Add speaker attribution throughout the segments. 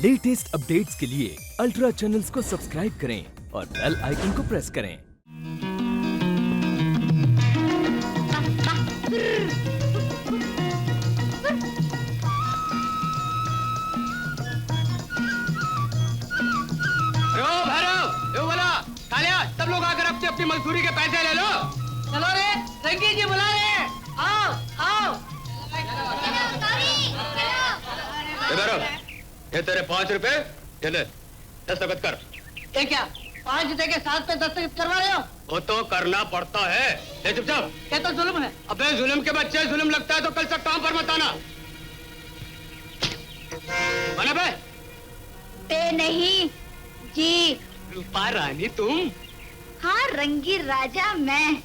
Speaker 1: Latest updates के लिए ultra channels को सब्सक्राइब करें और बेल आइकन को प्रेस करें।
Speaker 2: सब लोग आकर अपनी अपनी मजदूरी के पैसे ले लो।
Speaker 3: चलो रे, रंगी जी बुला रहे हैं। आओ आओ।
Speaker 2: ये तेरे 5 रुपए, ये ले, दस्तखत कर।
Speaker 3: ये क्या 5 दे के 7 पे दस्तखत करवा रहे हो?
Speaker 2: वो तो करना पड़ता है। ले चुपचाप।
Speaker 3: ये तो जुल्म है।
Speaker 2: अबे जुल्म के बच्चे, जुल्म लगता है तो कल से काम पर मत आना। बना बे?
Speaker 4: पे नहीं जी।
Speaker 2: रूपा रानी तुम?
Speaker 4: हाँ, रंगी राजा मैं।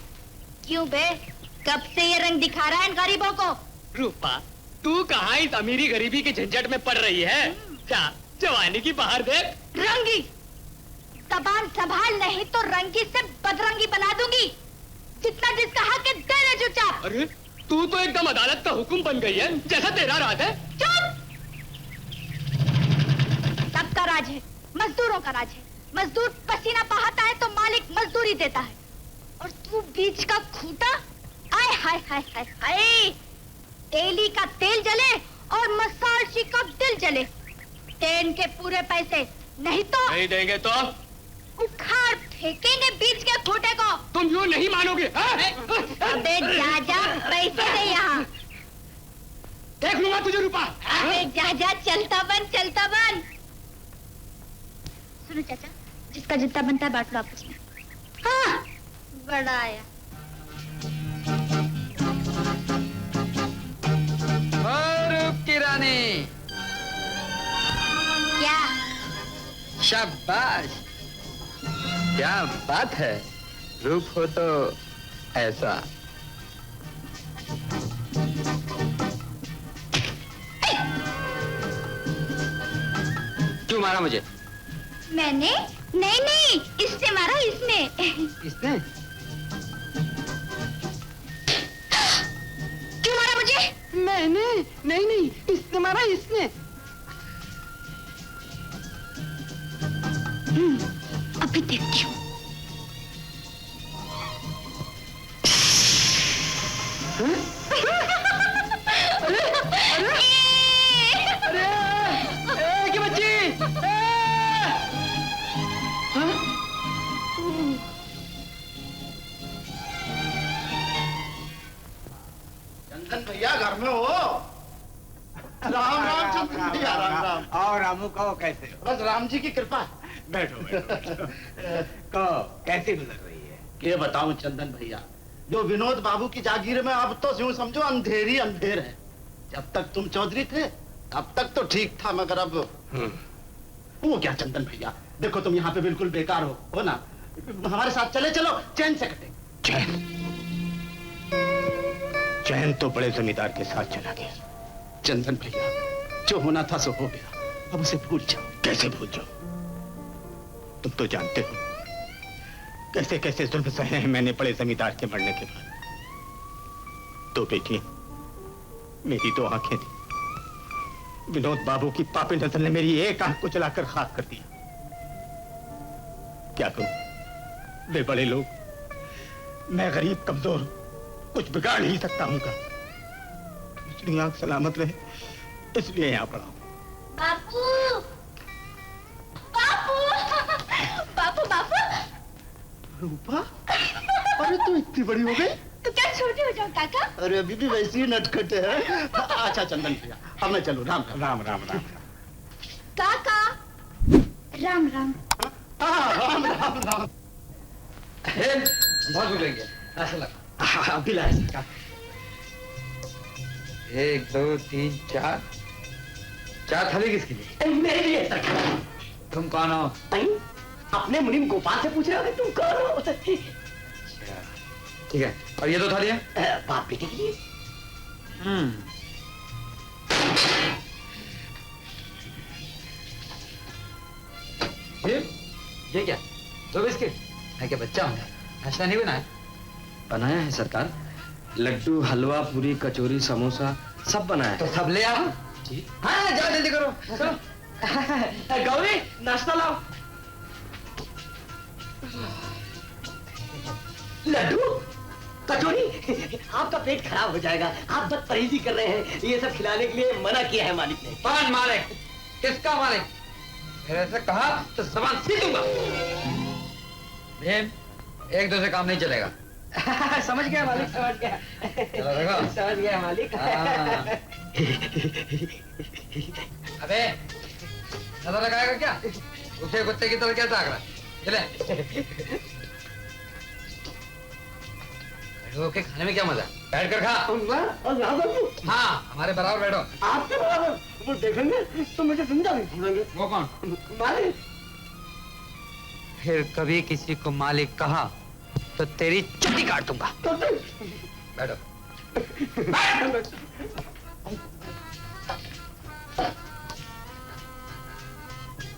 Speaker 4: क्यों बे, कब से ये रंग दिखा रहा है इन गरीबों को?
Speaker 2: रूपा, तू कहाँ इस अमीरी गरीबी के झंझट में पड़ रही है? क्या जवानी की बाहर देख।
Speaker 4: रंगी, जबान संभाल, नहीं तो रंगी से बदरंगी बना दूंगी। जितना जिसका हक है दे दे चुपचाप।
Speaker 2: अरे तू तो एकदम अदालत का हुक्म बन गई है, जैसा तेरा राज है।
Speaker 4: चुप! सबका राज है, मजदूरों का राज है। मजदूर पसीना बहाता है तो मालिक मजदूरी देता है, और तू बीच का खूंटा। आय हाय हाय हाय हाय, तेली का तेल जले और मसालची का दिल जले। टेन के पूरे पैसे, नहीं तो
Speaker 2: नहीं देंगे तो
Speaker 4: उखाड़ फेंकेंगे बीच के खूंटे को।
Speaker 2: तुम यूं नहीं मानोगे।
Speaker 4: अबे जा जा, पैसे दे यहाँ।
Speaker 2: देख लूंगा तुझे रूपा।
Speaker 4: अबे जा जा, चलता बन चलता बन। सुनो चाचा, जिसका जितना बनता है बांट लो आपस में। हाँ, बड़ा आया।
Speaker 5: की रानी,
Speaker 4: क्या?
Speaker 5: शाबाश, क्या बात है। रूप हो तो ऐसा। क्यों मारा मुझे?
Speaker 4: मैंने? नहीं नहीं, इसने मारा, इसने।
Speaker 5: इसने?
Speaker 4: क्यों मारा मुझे?
Speaker 3: मैंने? नहीं नहीं, इसने मारा, इसने।
Speaker 4: अभी देखती हूँ।
Speaker 3: की बच्ची।
Speaker 6: चंदन भैया घर में हो? राम राम चंदन भैया, राम राम।
Speaker 7: और रामू कहो कैसे हो?
Speaker 6: बस राम जी की कृपा।
Speaker 7: बैठो बैठो। कहो कैसी गुजर रही है?
Speaker 6: ये बताऊं चंदन भैया, जो विनोद बाबू की जागीर में अब तो यूं समझो अंधेरी अंधेर है। जब तक तुम चौधरी थे अब तक तो ठीक था, मगर अब वो क्या चंदन भैया, देखो तुम यहाँ पे बिल्कुल बेकार हो ना। हमारे साथ चले चलो, चैन से कटे।
Speaker 7: चैन? चैन तो बड़े जमींदार के साथ चला गया।
Speaker 6: चंदन भैया, जो होना था सो हो गया, अब उसे भूल जाओ।
Speaker 7: कैसे भूल जाओ? तुम तो जानते हो कैसे कैसे जुल्म सहे हैं मैंने बड़े जमींदार के मरने के बाद। 2 बेटियां, मेरी 2 आंखें थी। विनोद बाबू की पापी नजर ने मेरी एक आंख को जलाकर खाक कर दिया। क्या करूं, वे बड़े लोग, मैं गरीब कमजोर हूं, कुछ बिगाड़ ही सकता हूं का। इसलिए आंख सलामत रहे, इसलिए यहां पड़ा हूं।
Speaker 4: बापू, बापू, बापू, बापू।
Speaker 6: रूपा, अरे तू इतनी बड़ी हो गई?
Speaker 4: तो क्या छोटी हो जाओ काका?
Speaker 6: अरे अभी भी वैसी ही नटखट है। अच्छा चंदन भैया, अब मैं चलूं। राम राम राम राम।
Speaker 4: काका, राम राम।
Speaker 6: राम राम राम।
Speaker 5: बहुत गुजरेंगे ऐसा लगा।
Speaker 6: अभी लाए सरकार।
Speaker 5: 1 2 3 4 थाली किसके लिए?
Speaker 6: मेरे लिए सरकार।
Speaker 5: तुम कौन हो?
Speaker 6: अपने मुनीम गोपाल से पूछ रहे हो कि तुम कौन हो?
Speaker 5: ठीक है, और ये 2 थालियां?
Speaker 6: बाप बेटे के लिए।
Speaker 5: ये क्या 2 बिस्किट? मैं क्या बच्चा हूँ? नाश्ता नहीं बनाया?
Speaker 8: बनाया है सरकार, लड्डू, हलवा, पूरी, कचौरी, समोसा सब बनाया है।
Speaker 5: तो सब ले आओ। हाँ जाओ जल्दी करो, चलो।
Speaker 3: गौरी नाश्ता लाओ। लड्डू कचौरी, आपका पेट खराब हो जाएगा, आप बदपरहेजी कर रहे हैं, ये सब खिलाने के लिए मना किया है मालिक ने।
Speaker 9: कौन मालिक? किसका मालिक? मेरे से कहा तो जबान सील दूंगा। भीम, एक दूसरे काम नहीं चलेगा।
Speaker 3: समझ गया मालिक, समझ गया।
Speaker 9: चलो देखो।
Speaker 3: समझ गया मालिक।
Speaker 9: अबे नजर लगाएगा क्या? उसे कुत्ते की तरह क्या ताक रहा है? चले। बैठो के खाने में क्या मजा? बैठ कर खा। हाँ, हमारे बराबर बैठो।
Speaker 3: आपके बराबर वो देखेंगे तो मुझे जिंदा नहीं छोड़ेंगे।
Speaker 9: वो कौन?
Speaker 3: मालिक।
Speaker 9: फिर कभी किसी को मालिक कहा तो तेरी चुट्टी काट दूंगा। बैठो।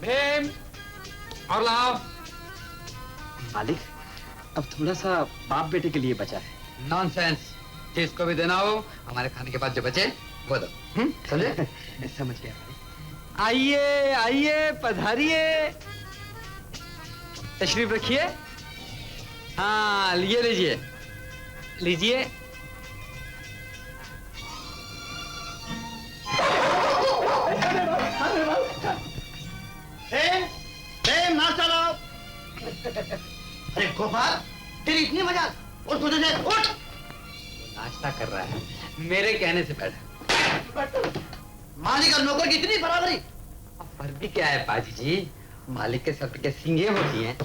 Speaker 9: भीम, और लाओ।
Speaker 8: मालिक, अब थोड़ा सा बाप बेटे के लिए बचा है।
Speaker 9: नॉनसेंस। जिसको भी देना हो हमारे खाने के बाद जो बचे वो दो। समझे?
Speaker 8: समझ गया मालिक।
Speaker 9: आइए आइए, पधारिए, तशरीफ रखिए। हाँ, लिए लीजिए लीजिए।
Speaker 6: नाश्ता लाओ। अरे गोपाल, तेरी इतनी मजाक, उठ तुझे से उठ।
Speaker 9: नाश्ता कर रहा है, मेरे कहने से बैठा।
Speaker 6: मालिक और नौकर की इतनी बराबरी।
Speaker 9: अब फर्क क्या है पाजी जी? मालिक के सर के सींगे होती हैं।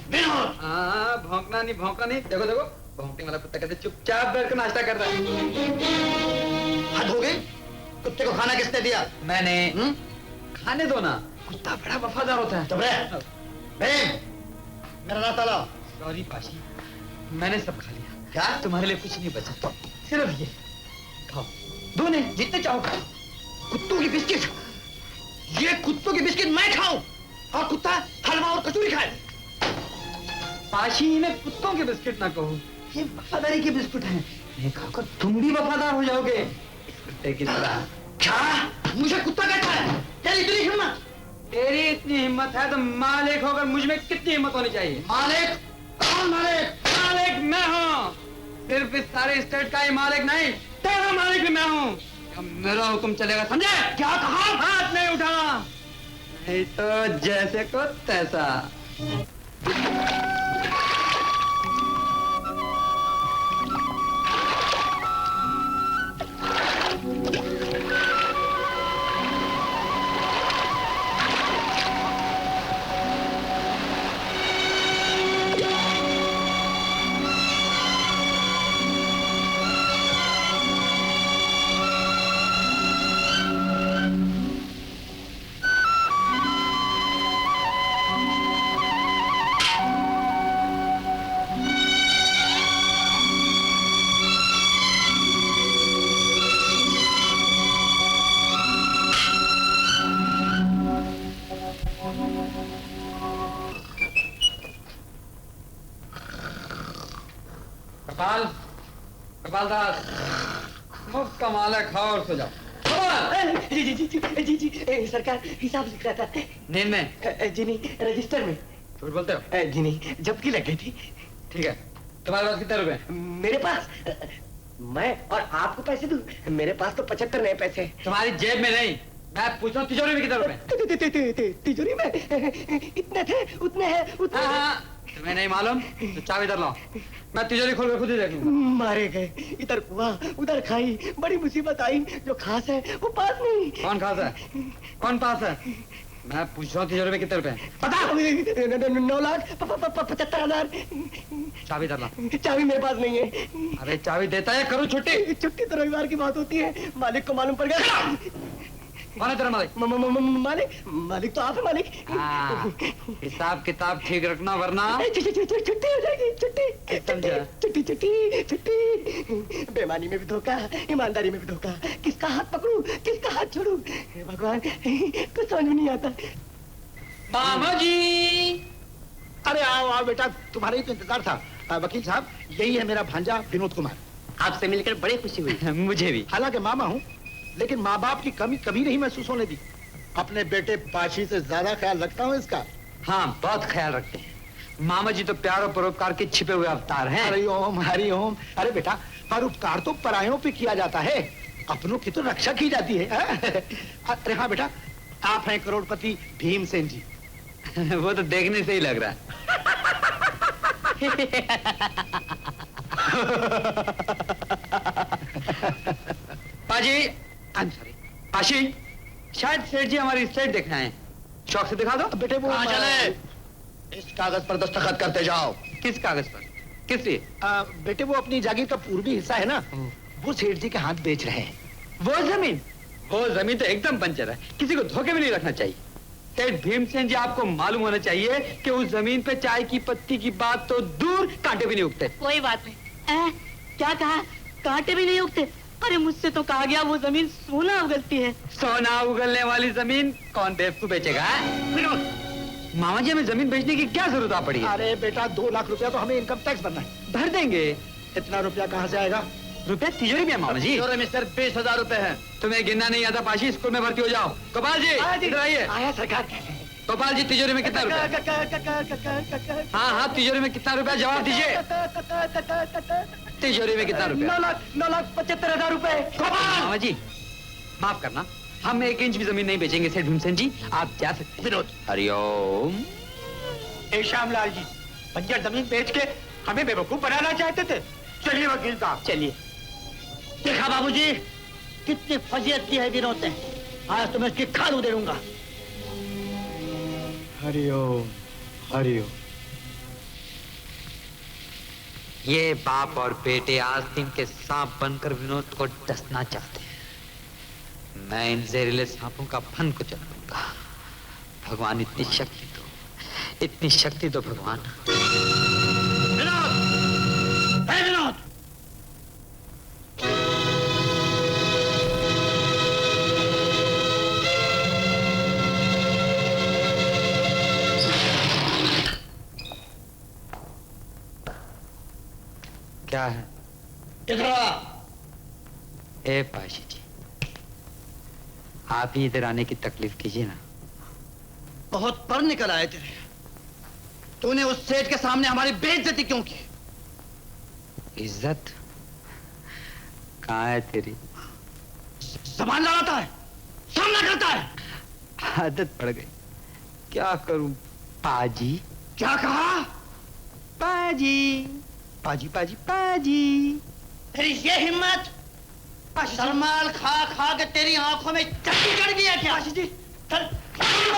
Speaker 9: हाँ, भौंकना नहीं। देखो देखो, भौंकने वाला कुत्ता कैसे चुपचाप बैठ कर नाश्ता कर रहा है।
Speaker 6: हद हो गई। कुत्ते को खाना किसने दिया?
Speaker 9: मैंने। खाने दो ना, कुत्ता बड़ा वफादार होता है।
Speaker 6: चुप रह। मेरा नाश्ता लाओ।
Speaker 9: सॉरी पाशी, मैंने सब खा लिया।
Speaker 6: क्या?
Speaker 9: तुम्हारे लिए कुछ नहीं बचा, सिर्फ ये खाओ। दो नहीं, जितने चाहो खाओ।
Speaker 6: कुत्तों की बिस्किट, ये कुत्तों की बिस्किट मैं खाऊं और कुत्ता हलवा और कचौरी खाए।
Speaker 9: पाशी, इन्हें कुत्तों के बिस्किट ना कहो, ये वफादारी के बिस्कुट हैं। ये खाकर तुम भी वफादार हो जाओगे इस कुत्ते की तरह।
Speaker 6: क्या मुझे कुत्ता कहता है? तेरी इतनी हिम्मत?
Speaker 9: तेरी इतनी हिम्मत है तो मालिक होकर मुझ में कितनी हिम्मत होनी चाहिए?
Speaker 6: मालिक? कौन मालिक?
Speaker 9: मालिक मैं हूँ। सिर्फ इस सारे स्टेट का ही मालिक नहीं, तेरा मालिक भी मैं हूँ। अब मेरा हुक्म चलेगा, समझे?
Speaker 6: क्या कहा?
Speaker 9: हाथ नहीं उठा, नहीं तो जैसे को तैसा। कपाल दास, मुफ्त का माल है, खाओ और सो जाओ।
Speaker 3: जी सरकार हिसाब लिख रहा था।
Speaker 9: नींद में?
Speaker 3: जी नहीं, रजिस्टर में।
Speaker 9: झूठ बोलते हो?
Speaker 3: जी नहीं, जबकि लग गई थी।
Speaker 9: ठीक है, तुम्हारे पास कितने रुपए?
Speaker 3: मेरे पास? मैं और आपको पैसे दूं? मेरे पास तो 75 नए पैसे।
Speaker 9: तुम्हारी जेब में नहीं, मैं पूछ रहा हूँ तिजोरी में कितने रुपए?
Speaker 3: तिजोरी में इतने थे, उतने हैं, उतने।
Speaker 9: तुम्हें नहीं मालूम तो चाबी इधर लाओ, मैं तिजोरी खोल कर खुद ही देख लूंगा।
Speaker 3: मारे गए, इधर कुआं उधर खाई, बड़ी मुसीबत आई। जो खास है वो पास नहीं।
Speaker 9: कौन खास है? कौन पास है? मैं पूछ रहा हूँ तिजोरी में कितने रुपए?
Speaker 3: पता 9,75,000।
Speaker 9: चाबी इधर ला।
Speaker 3: चाबी मेरे पास नहीं है।
Speaker 9: अरे चाबी देता है, करूँ छुट्टी?
Speaker 3: छुट्टी तो रविवार की बात होती है, मालिक को मालूम पड़ गया।
Speaker 9: कौन है तेरा मालिक?
Speaker 3: मालिक तो आप है मालिक।
Speaker 9: हिसाब किताब ठीक रखना वरना
Speaker 3: छुट्टी हो जाएगी। छुट्टी। बेईमानी में भी धोखा, ईमानदारी में भी धोखा। किसका हाथ पकड़ूं, किसका हाथ छोड़ूं? हे भगवान, कुछ समझ में नहीं आता।
Speaker 9: मामा जी।
Speaker 6: अरे आओ आओ बेटा, तुम्हारे ही तो इंतजार था। वकील साहब, यही है मेरा भांजा विनोद कुमार।
Speaker 3: आपसे मिलकर बड़ी खुशी हुई।
Speaker 9: मुझे भी।
Speaker 6: हालांकि मामा हूँ, लेकिन माँ बाप की कमी कभी नहीं महसूस होने दी। अपने बेटे पाशी से ज्यादा ख्याल रखता हूँ इसका।
Speaker 9: हाँ, बहुत ख्याल रखते हैं। मामा जी तो प्यार और परोपकार के छिपे हुए अवतार हैं।
Speaker 6: हरिओम हरिओम। अरे बेटा, परोपकार तो परायों पे किया जाता है, अपनों की तो रक्षा की जाती है। अरे हाँ बेटा, आप हैं करोड़पति भीमसेन जी।
Speaker 9: वो तो देखने से ही लग रहा है। पाजी, आई एम सॉरी। पाशी, शायद सेठ जी हमारी स्टेट देखना है। शौक से दिखा दो।
Speaker 6: बेटे वो
Speaker 5: चले, इस कागज पर दस्तखत करते जाओ।
Speaker 9: किस कागज पर? किस लिए?
Speaker 6: बेटे वो अपनी जागीर का पूर्वी हिस्सा है ना, वो सेठ जी के हाथ बेच रहे हैं।
Speaker 9: वो जमीन तो एकदम पंचर है, किसी को धोखे में नहीं रखना चाहिए। सेठ भीमसेन जी, आपको मालूम होना चाहिए कि उस जमीन पे चाय की पत्ती की बात तो दूर, कांटे भी नहीं उगते।
Speaker 10: कोई बात नहीं। क्या कहा? कांटे भी नहीं उगते? अरे मुझसे तो कहा गया वो जमीन सोना उगलती है।
Speaker 9: सोना उगलने वाली जमीन कौन बेवकूफ बेचेगा? मामा जी, हमें जमीन बेचने की क्या जरूरत आ पड़ी है?
Speaker 6: अरे बेटा, 2 लाख रुपया तो हमें इनकम टैक्स भरना है।
Speaker 9: भर देंगे।
Speaker 6: इतना रुपया कहाँ से आएगा?
Speaker 9: रुपया तिजोरी में है मामा जी।
Speaker 5: में सर 20,000 रुपए हैं।
Speaker 9: तुम्हें गिनना नहीं आता पाशी, स्कूल में भर्ती हो जाओ। गोपाल जी, इधर आइए।
Speaker 6: आया सरकार।
Speaker 9: गोपाल जी, तिजोरी में कितना रुपया? हाँ हाँ, तिजोरी में कितना रुपया, जवाब दीजिए। तिजोरी में कितना रुपया?
Speaker 6: 9,75,000 रुपए।
Speaker 9: मामा जी, माफ करना, हम 1 इंच भी जमीन नहीं बेचेंगे। सेठ भीमसेन जी, आप जा सकते हैं।
Speaker 5: विनोद,
Speaker 9: हरिओम।
Speaker 6: ए श्यामलाल जी, बंजर जमीन बेच के हमें बेवकूफ बनाना चाहते थे। चलिए वकील साहब, चलिए।
Speaker 3: देखा बाबूजी, कितनी फजीयत की है विनोद ने। आज तो मैं उसकी खाल उधेड़ूंगा।
Speaker 6: हरिओम हरिओम।
Speaker 9: ये बाप और बेटे आज दिन के सांप बनकर विनोद को डसना चाहते हैं। मैं इन जहरीले सांपों का फन को चलाऊंगा। भगवान इतनी शक्ति दो, इतनी शक्ति दो भगवान।
Speaker 3: विनोद, विनोद,
Speaker 9: क्या है?
Speaker 3: इधर आ।
Speaker 9: ए पाशी जी, आप ही इधर आने की तकलीफ कीजिए ना।
Speaker 3: बहुत पर निकल आए तेरे। तूने उस सेठ के सामने हमारी बेइज्जती क्यों की?
Speaker 9: इज्जत कहाँ है तेरी?
Speaker 3: सामान लगाता है, सामना करता है।
Speaker 9: आदत पड़ गई, क्या करूं पाजी?
Speaker 3: क्या कहा?
Speaker 9: पाजी पाजी पाजी पाजी।
Speaker 3: तेरी ये हिम्मत? सरमाल खा खा के तेरी आंखों में चट्टी चढ़ गई है क्या? पाशी जी,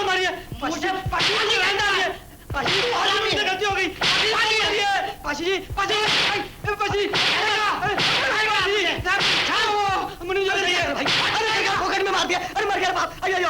Speaker 3: मारिए मुझे। पाशी जी रहना है। पाशी जी, मुझसे गलती हो गई। पाशी जी, पाशी जी, पाशी जी, मुझे पकड़ में मार दिया। अरे मर गया बाप। अयो